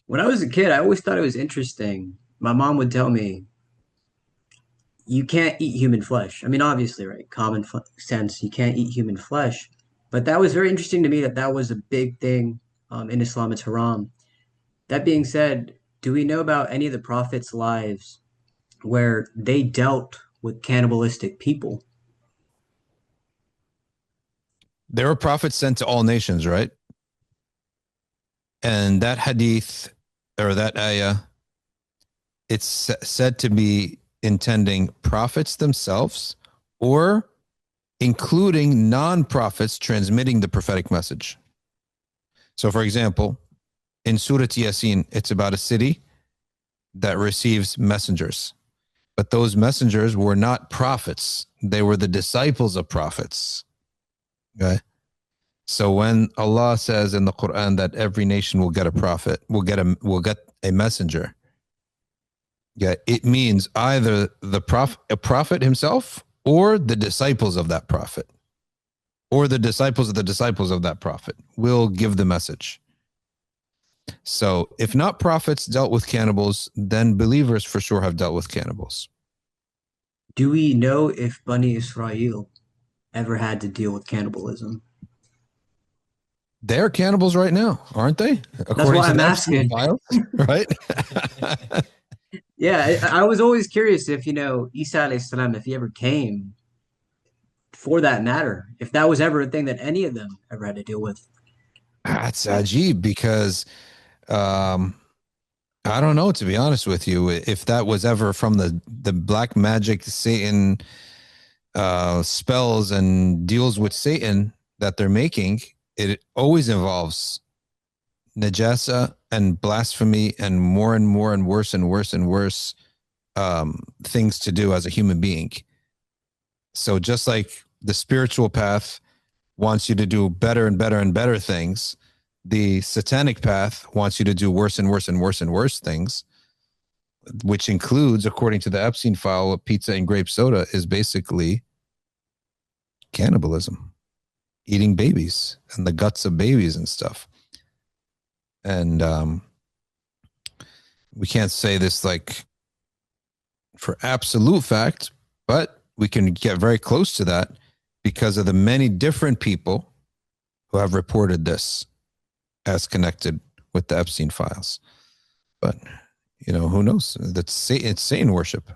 When I was a kid, I always thought it was interesting. My mom would tell me, you can't eat human flesh. I mean, obviously, right? Sense, you can't eat human flesh. But that was very interesting to me that that was a big thing in Islam. It's haram. That being said, do we know about any of the prophets' lives where they dealt with cannibalistic people? There were prophets sent to all nations, right? And that hadith or that ayah, it's said to be intending prophets themselves or including non-prophets transmitting the prophetic message. So, for example, in Surah Yasin, it's about a city that receives messengers, but those messengers were not prophets. They were the disciples of prophets. Okay. So when Allah says in the Quran that every nation will get a prophet, will get a messenger, yeah, it means either a prophet himself, or the disciples of that prophet, or the disciples of the disciples of that prophet will give the message. So if not prophets dealt with cannibals, then believers for sure have dealt with cannibals. Do we know if Bani Israel ever had to deal with cannibalism? They're cannibals right now, aren't they? That's According why to I'm the Epstein asking. files, right? Yeah, I was always curious if, Isa alayhi salam, if he ever came for that matter, if that was ever a thing that any of them ever had to deal with. That's ajib because um, I don't know, to be honest with you, if that was ever from the black magic Satan spells and deals with Satan that they're making, it always involves najasa and blasphemy and more and worse and worse and worse things to do as a human being. So just like the spiritual path wants you to do better and better and better things, the satanic path wants you to do worse and worse and worse and worse things, which includes, according to the Epstein file, pizza and grape soda is basically cannibalism, eating babies and the guts of babies and stuff. And we can't say this like for absolute fact, but we can get very close to that because of the many different people who have reported this as connected with the Epstein files. But who knows? It's Satan worship.